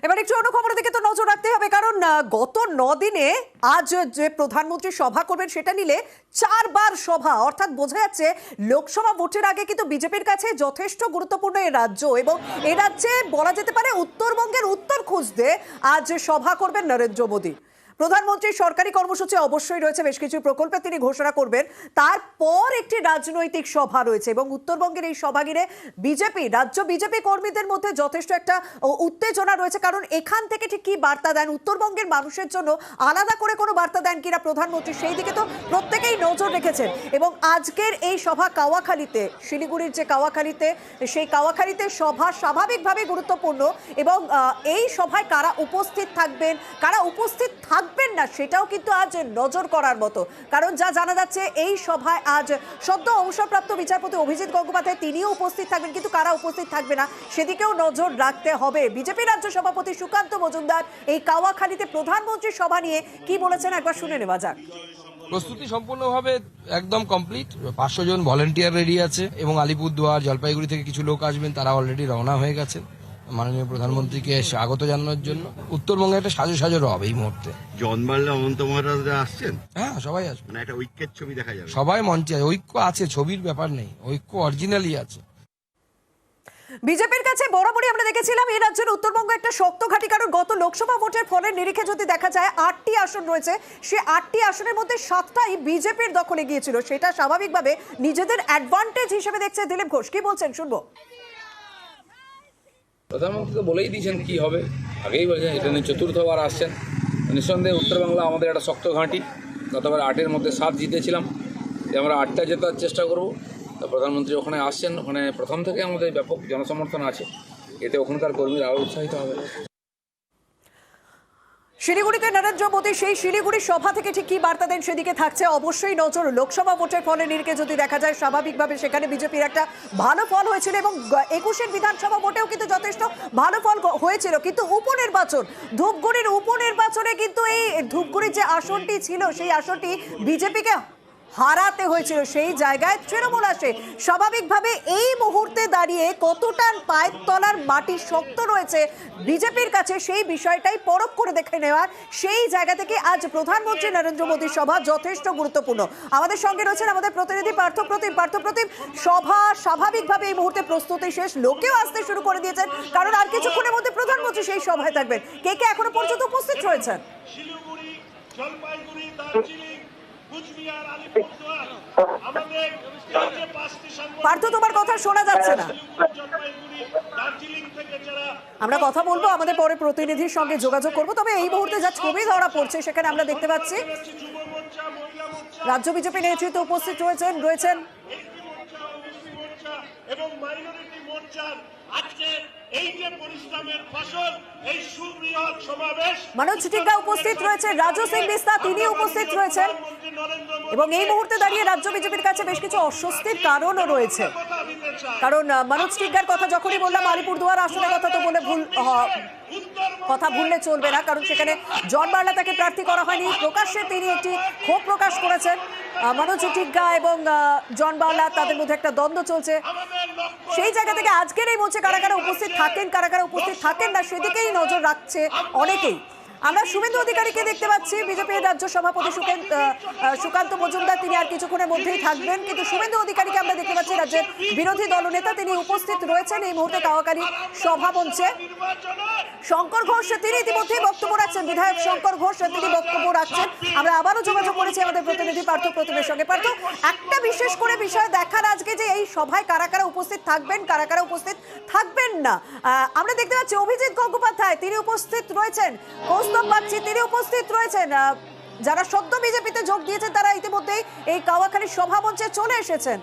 এবার একটু অন্য খবরের দিকে তো নজর রাখতে হবে, কারণ গত 9 দিনে আজ যে প্রধানমন্ত্রী সভা করবেন সেটা নিলে 4বার সভা, অর্থাৎ বোঝা যাচ্ছে লোকসভা ভোটের আগে কিন্তু বিজেপির কাছে যথেষ্ট গুরুত্বপূর্ণ এই রাজ্য, এবং এই রাজ্যে বলা যেতে পারে উত্তরবঙ্গের উত্তর খুঁজতে আজ সভা করবেন নরেন্দ্র মোদী। প্রধানমন্ত্রীর সরকারি কর্মসূচি অবশ্যই রয়েছে, বেশ কিছু প্রকল্পে তিনি ঘোষণা করবেন, তারপর একটি রাজনৈতিক সভা রয়েছে এবং উত্তরবঙ্গের এই সভা ঘিরে রাজ্য বিজেপি কর্মীদের মধ্যে যথেষ্ট একটা উত্তেজনা রয়েছে, কারণ এখান থেকে ঠিক কি বার্তা দেন, উত্তরবঙ্গের মানুষের জন্য আলাদা করে কোনো বার্তা দেন কিনা প্রধানমন্ত্রী, সেই দিকে তো প্রত্যেকেই নজর রেখেছেন। এবং আজকের এই সভা কাওয়াখালীতে, শিলিগুড়ির যে কাওয়াখালীতে, সেই কাওয়াখালীতে সভা স্বাভাবিকভাবে গুরুত্বপূর্ণ, এবং এই সভায় কারা উপস্থিত থাকবেন, কারা উপস্থিত থাকবেন না সেটাও কিন্তু আজ নজর করার মতো, কারণ যা জানা যাচ্ছে এই সভায় আজ সদ্য অবসরপ্রাপ্ত বিচারপতি অভিজিৎ গঙ্গোপাধ্যায় তিনিও উপস্থিত থাকবেন, কিন্তু কারা উপস্থিত থাকবে না সেদিকেও নজর রাখতে হবে। বিজেপি রাজ্য সভাপতি সুকান্ত মজুমদার এই কাওয়াখালীতে প্রধানমন্ত্রীর সভা নিয়ে কি বলেছেন একবার শুনে নেওয়া যাক। প্রস্তুতি সম্পূর্ণভাবে একদম কমপ্লিট। 500 জন ভলেন্টিয়ার রেডি আছে এবং আলিপুরদুয়ার, জলপাইগুড়ি থেকে কিছু লোক আসবেন, তারা অলরেডি রওনা হয়ে গেছেন মাননীয় প্রধানমন্ত্রীকে স্বাগত জানানোর জন্য। উত্তরবঙ্গে একটা সাজো রব এই মুহূর্তে। জন বাড়লে অনন্ত মহারাজরা আসছেন, হ্যাঁ সবাই আসবে, মানে একটা ঐক্যের ছবি দেখা যাবে, সবাই মঞ্চে আছে, ঐক্য আছে, ছবির ব্যাপার নেই, ঐক্য অরিজিনালি আছে। বিজেপির কাছে বরাবরই আমরা দেখেছিলাম এই রাজ্যের উত্তরবঙ্গ একটা শক্ত ঘাঁটি, কারণ গত লোকসভা ভোটের ফলের নিরিখে যদি দেখা যায় 8টি আসন রয়েছে, সে 8টি আসনের মধ্যে 7টাই বিজেপির দখলে গিয়েছিল, সেটা স্বাভাবিকভাবে নিজেদের অ্যাডভান্টেজ হিসেবে দেখছে দিলীপ ঘোষ। কি বলছেন শুনবো। প্রধানমন্ত্রী তো বলেই দিয়েছেন কি হবে, আগেই বলেছেন এটা নিয়ে চতুর্থবার আসছেন। নিঃসন্দেহে উত্তরবাংলা আমাদের একটা শক্ত ঘাঁটি, গতবার 8-এর মধ্যে 7 জিতেছিলাম, আমরা 8টা জেতার চেষ্টা করব। তো প্রধানমন্ত্রী ওখানে আসছেন, ওখানে প্রথম থেকে আমাদের ব্যাপক জনসমর্থন আছে, এতে ওখানকার কর্মীরা আরও উৎসাহিত হবে। শিলিগুড়িতে নরেন্দ্র মোদী সেই শিলিগুড়ির সভা থেকে ঠিক কি বার্তা দেন সেদিকে থাকছে অবশ্যই নজর। লোকসভা ভোটের ফলে নিরিখে যদি দেখা যায় স্বাভাবিকভাবে সেখানে বিজেপির একটা ভালো ফল হয়েছিল, এবং 21-এর বিধানসভা ভোটেও কিন্তু যথেষ্ট ভালো ফল হয়েছিল, কিন্তু উপনির্বাচন, ধূপগুড়ির উপনির্বাচনে কিন্তু এই ধূপগুড়ির যে আসনটি ছিল সেই আসনটি বিজেপিকে হারাতে হয়েছিল, সেই জায়গায় তৃণমূল আসে। স্বাভাবিকভাবে এই মুহূর্তে দাঁড়িয়ে কতটা পায়ের তলার মাটি শক্ত রয়েছে বিজেপির কাছে সেই বিষয়টাই পরখ করে দেখে নেওয়ার, সেই জায়গা থেকে আজ প্রধানমন্ত্রী নরেন্দ্র মোদীর সভা যথেষ্ট গুরুত্বপূর্ণ। আমাদের সঙ্গে রয়েছেন আমাদের প্রতিনিধি পার্থপ্রতিম। সভা স্বাভাবিকভাবে এই মুহূর্তে প্রস্তুতি শেষ, লোকেও আসতে শুরু করে দিয়েছেন, কারণ আর কিছুক্ষণের মধ্যে প্রধানমন্ত্রী সেই সভায় থাকবেন। কে কে এখনো পর্যন্ত উপস্থিত রয়েছেন? শিলিগুড়ি, জলপাইগুড়ি, দার্জিলিং, কুচবিহার, আলিপুরদুয়ার, আমাদের পার্থ তোমার কথা শোনা যাচ্ছে না। জলপাইগুড়ি, দার্জিলিং থেকে যারা আমরা কথা বলবো, আমাদের পরে প্রতিনিধির সঙ্গে যোগাযোগ করব, তবে এই মুহূর্তে যা ছবি ধরা পড়ছে সেখানে আমরা দেখতে পাচ্ছি যুব মোর্চা, মহিলা মোর্চা, রাজ্য বিজেপি নেতৃত্ব উপস্থিত রয়েছেন এসসি মোর্চা, ওবিসি মোর্চা এবং মাইনরিটি মোর্চার আজকের এই যে পরিশ্রমের ফসল, এই সুবৃহৎ সমাবেশ। মনোজ টিগ্গা উপস্থিত রয়েছে, রাজু সিং বিস্তা তিনি উপস্থিত রয়েছেন, এবং এই মুহূর্তে দাঁড়িয়ে রাজ্য বিজেপির কাছে বেশ কিছু অস্বস্তির কারণও রয়েছে, কারণ মনোজ টিগ্গার কথা যখনই বললাম আলিপুরদুয়ার আসনের কথা তো বলে কথা ভুললে চলবে না, কারণ সেখানে জন বার্লা তাকে প্রার্থী করা হয়নি, প্রকাশ্যে তিনি একটি ক্ষোভ প্রকাশ করেছেন। মনোজ টিগ্গা এবং জন বার্লা তাদের মধ্যে একটা দ্বন্দ্ব চলছে, সেই জায়গা থেকে আজকের এই মঞ্চে কারা কারা উপস্থিত থাকেন, কারা কারা উপস্থিত থাকেন না সেদিকেই নজর রাখছে অনেকেই। আমরা শুভেন্দু অধিকারীকে দেখতে পাচ্ছি, বিজেপির রাজ্য সভাপতি সুকান্ত মজুমদার তিনি আর কিছুক্ষণের মধ্যেই থাকবেন, কিন্তু শুভেন্দু অধিকারীকে আমরা দেখতে পাচ্ছি রাজ্যের বিরোধী দলনেতা, তিনি উপস্থিত রয়েছেন এই মুহূর্তে কাওয়াখালী সভা মঞ্চে। শঙ্কর ঘোষ তিনি ইতিমধ্যেই বক্তব্য রাখছেন, বিধায়ক শঙ্কর ঘোষ তিনি বক্তব্য রাখছেন। আমরা আবারও যোগাযোগ করেছি আমাদের প্রতিনিধি পার্থপ্রতিমের সঙ্গে। পার্থ, একটা বিশেষ করে বিষয় দেখার আজকে যে এই সভায় কারা কারা উপস্থিত থাকবেন, কারা কারা উপস্থিত থাকবেন না, আমরা দেখতে পাচ্ছি অভিজিৎ গঙ্গোপাধ্যায় তিনি উপস্থিত রয়েছেন, কৌস্তব বাগচি তিনি উপস্থিত রয়েছেন, যারা সদ্য বিজেপিতে যোগ দিয়েছেন তারা ইতিমধ্যেই এই কাওয়াখালী সভা মঞ্চে চলে এসেছেন।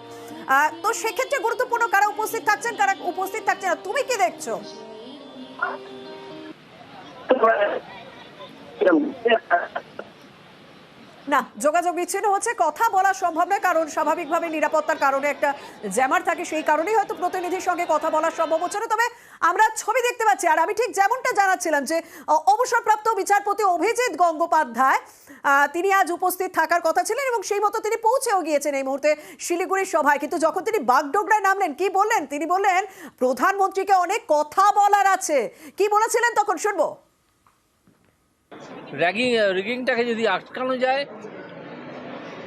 তো সেক্ষেত্রে গুরুত্বপূর্ণ কারা উপস্থিত থাকছেন, কারা উপস্থিত থাকছেন না, তুমি কি দেখছো? না, যোগাযোগ বিচ্ছিন্ন হচ্ছে, কথা বলা সম্ভব নয়, কারণ স্বাভাবিকভাবে নিরাপত্তার কারণে একটা জ্যামার থাকে, সেই কারণেই হয়তো প্রতিনিধির সঙ্গে কথা বলা সম্ভব হচ্ছে না। তবে আমরা ছবি দেখতে পাচ্ছি, আর আমি ঠিক যেমনটা জানাচ্ছিলাম যে অবসরপ্রাপ্ত বিচারপতি অভিজিৎ গঙ্গোপাধ্যায় তিনি আজ উপস্থিত থাকার কথা ছিলেন এবং সেই মতো তিনি পৌঁছেও গিয়েছেন এই মুহূর্তে শিলিগুড়ির সভায়। কিন্তু যখন তিনি বাগডোগরায় নামলেন, কি বললেন? তিনি বললেন প্রধানমন্ত্রীকে অনেক কথা বলার আছে। কি বলেছিলেন তখন শুনবো। রিগিংটাকে যদি আটকানো যায়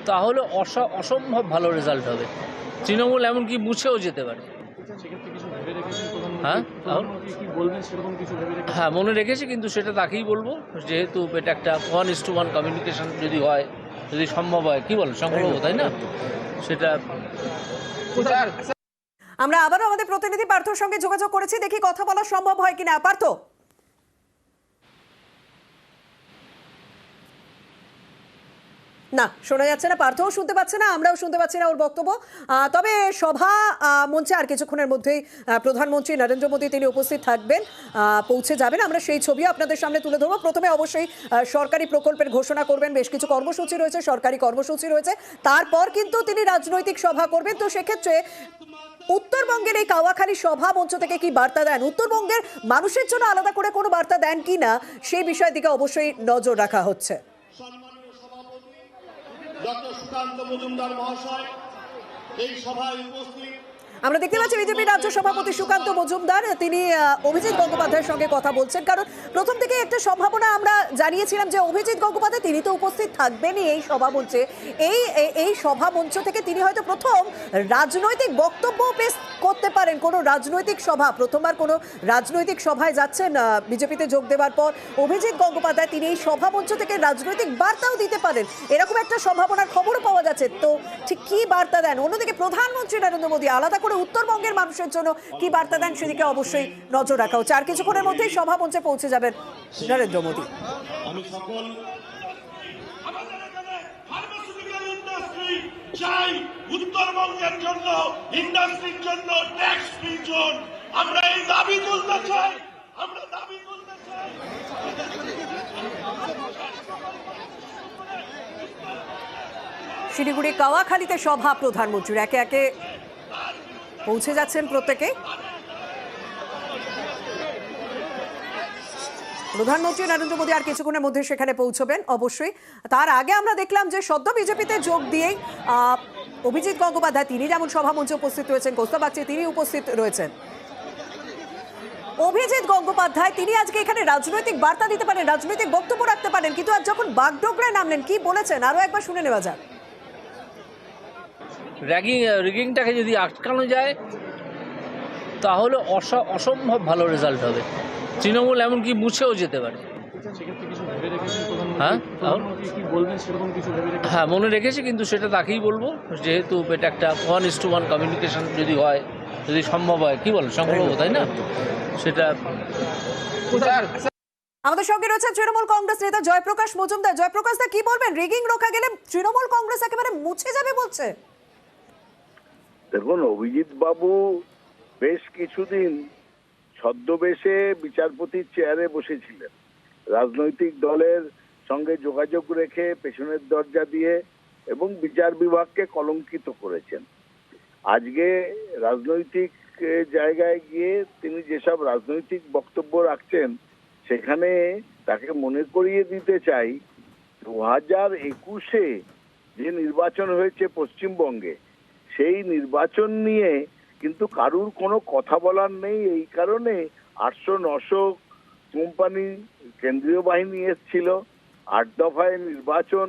তাহলে অসম্ভব ভালো রেজাল্ট হবে। তৃণমূল এমনকি মুছেও যেতে পারে। হ্যাঁ, হ্যাঁ মনে রেখেছি, কিন্তু সেটা তাকেই বলবো, যেহেতু এটা একটা 1:1 কমিউনিকেশন যদি হয়, যদি সম্ভব হয়, কি বলেন সম্ভব, তাই না? সেটা আমরা আবারও আমাদের প্রতিনিধি পার্থর সঙ্গে যোগাযোগ করেছি, দেখি কথা বলা সম্ভব হয় কিনা। পার্থ, না শোনা যাচ্ছে না, পার্থও শুনতে পাচ্ছে না, আমরাও শুনতে পাচ্ছি না ওর বক্তব্য। তবে সভা মঞ্চে আর কিছুক্ষণের মধ্যেই প্রধানমন্ত্রী নরেন্দ্র মোদী তিনি উপস্থিত থাকবেন, পৌঁছে যাবেন। আমরা সেই ছবিও আপনাদের সামনে তুলে ধরবো। প্রথমে অবশ্যই সরকারি প্রকল্পের ঘোষণা করবেন, বেশ কিছু কর্মসূচি রয়েছে, সরকারি কর্মসূচি রয়েছে, তারপর কিন্তু তিনি রাজনৈতিক সভা করবেন। তো সেক্ষেত্রে উত্তরবঙ্গের এই কাওয়াখালী সভা মঞ্চ থেকে কি বার্তা দেন, উত্তরবঙ্গের মানুষের জন্য আলাদা করে কোনো বার্তা দেন কি না, সেই বিষয়ের দিকে অবশ্যই নজর রাখা হচ্ছে। ডক্টর সুকান্ত মজুমদার মহাশয় এই সভায় উপস্থিত। আমরা দেখতে পাচ্ছি বিজেপি রাজ্য সভাপতি সুকান্ত মজুমদার তিনি অভিজিৎ গঙ্গোপাধ্যায়ের সঙ্গে কথা বলছেন, কারণ প্রথম থেকে একটা সম্ভাবনা আমরা জানিয়েছিলাম যে অভিজিৎ গঙ্গোপাধ্যায় তিনি তো উপস্থিত থাকবেনই এই সভা মঞ্চে। এই সভা মঞ্চ থেকে তিনি হয়তো প্রথম রাজনৈতিক বক্তব্য পেশ করতে পারেন, কোনো রাজনৈতিক সভা, প্রথমবার কোনো রাজনৈতিক সভায় যাচ্ছেন বিজেপিতে যোগ দেওয়ার পর অভিজিৎ গঙ্গোপাধ্যায়, তিনি এই সভা মঞ্চ থেকে রাজনৈতিক বার্তাও দিতে পারেন, এরকম একটা সম্ভাবনার খবরও পাওয়া যাচ্ছে। তো ঠিক কি বার্তা দেন? অন্যদিকে প্রধানমন্ত্রী নরেন্দ্র মোদী আলাদা করে উত্তরবঙ্গের মানুষের জন্য কি বার্তা দেন, সেদিকে অবশ্যই নজর রাখা হচ্ছে। আর কিছুক্ষণের মধ্যেই সভা মঞ্চে পৌঁছে যাবেন নরেন্দ্র মোদী। আমি সকল আমাদের এখানে ফার্মাসিউটিক্যাল ইন্ডাস্ট্রি চাই, উত্তরবঙ্গের জন্য ইন্ডাস্ট্রির জন্য ট্যাক্স ফ্রি জোন, আমরা এই দাবি তুলতে চাই, আমরা দাবি তুলতে চাই। শিলিগুড়ি কাওয়াখালীতে সভা প্রধানমন্ত্রীর, একে একে পৌঁছে যাচ্ছেন প্রত্যেকে। প্রধানমন্ত্রী নরেন্দ্র মোদী আর কিছুক্ষণের মধ্যে সেখানে পৌঁছবেন অবশ্যই। তার আগে আমরা দেখলাম যে সদ্য বিজেপিতে যোগ দিয়েই অভিজিৎ গঙ্গোপাধ্যায় তিনি যেমন সভা মঞ্চে উপস্থিত রয়েছেন, কৌস্তব বাগচি তিনি উপস্থিত রয়েছেন। অভিজিৎ গঙ্গোপাধ্যায় তিনি আজকে এখানে রাজনৈতিক বার্তা দিতে পারেন, রাজনৈতিক বক্তব্য রাখতে পারেন, কিন্তু আজ যখন বাগডোগরায় নামলেন কি বলেছেন আরো একবার শুনে নেওয়া যাক। রিগিংটাকে যদি আটকানো যায় তাহলে অসম্ভব ভালো রেজাল্ট হবে। তৃণমূল এমনকি মুছেও যেতে পারে। হ্যাঁ, হ্যাঁ মনে রেখেছি, কিন্তু সেটা তাকেই বলবো, যেহেতু এটা একটা 1:1 কমিউনিকেশন যদি হয়, যদি সম্ভব হয়, কি বলেন সম্ভব, তাই না? সেটা আমাদের সঙ্গে রয়েছে তৃণমূল কংগ্রেস নেতা জয়প্রকাশ মজুমদার। জয়প্রকাশ দা, কি বলবেন? রিগিং রোখা গেলে তৃণমূল কংগ্রেস একেবারে মুছে যাবে বলছে। দেখুন, অভিজিৎ বাবু বেশ কিছুদিন ছদ্মবেশে বিচারপতির চেয়ারে বসেছিলেন, রাজনৈতিক দলের সঙ্গে যোগাযোগ রেখে পেছনের দরজা দিয়ে, এবং বিচার বিভাগকে কলঙ্কিত করেছেন। আজকে রাজনৈতিক জায়গায় গিয়ে তিনি যেসব রাজনৈতিক বক্তব্য রাখছেন, সেখানে তাকে মনে করিয়ে দিতে চাই 2021-এ যে নির্বাচন হয়েছে পশ্চিমবঙ্গে, সেই নির্বাচন নিয়ে কিন্তু কারুর কোনো কথা বলার নেই। এই কারণে 800-900 কোম্পানি কেন্দ্রীয় বাহিনী এসেছিল, 8 দফায় নির্বাচন,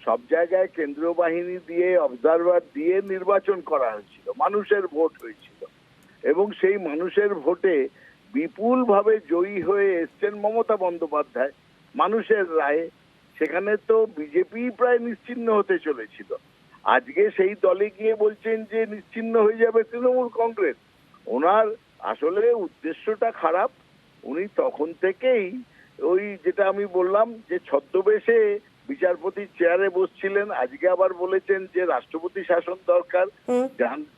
সব জায়গায় কেন্দ্রীয় বাহিনী দিয়ে অবজারভার দিয়ে নির্বাচন করা হয়েছিল, মানুষের ভোট হয়েছিল, এবং সেই মানুষের ভোটে বিপুলভাবে জয়ী হয়ে এসছেন মমতা বন্দ্যোপাধ্যায় মানুষের রায়ে। সেখানে তো বিজেপি প্রায় নিশ্চিহ্ন হতে চলেছিল, আজকে সেই দলে গিয়ে বলছেন যে নিশ্চিহ্ন হয়ে যাবে তৃণমূল কংগ্রেস। ওনার আসলে উদ্দেশ্যটা খারাপ। উনি তখন থেকেই ওই যেটা আমি বললাম যে ছদ্মবেশে বিচারপতির চেয়ারে বসছিলেন, আজকে আবার বলেছেন যে রাষ্ট্রপতি শাসন দরকার।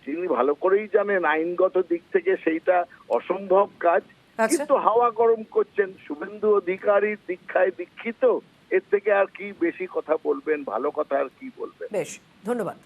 তিনি ভালো করেই জানেন আইনগত দিক থেকে সেইটা অসম্ভব কাজ, কিন্তু হাওয়া গরম করছেন। শুভেন্দু অধিকারীর দীক্ষায় দীক্ষিত, এর থেকে আর কি বেশি কথা বলবেন, ভালো কথা আর কি বলবেন। বেশ, ধন্যবাদ।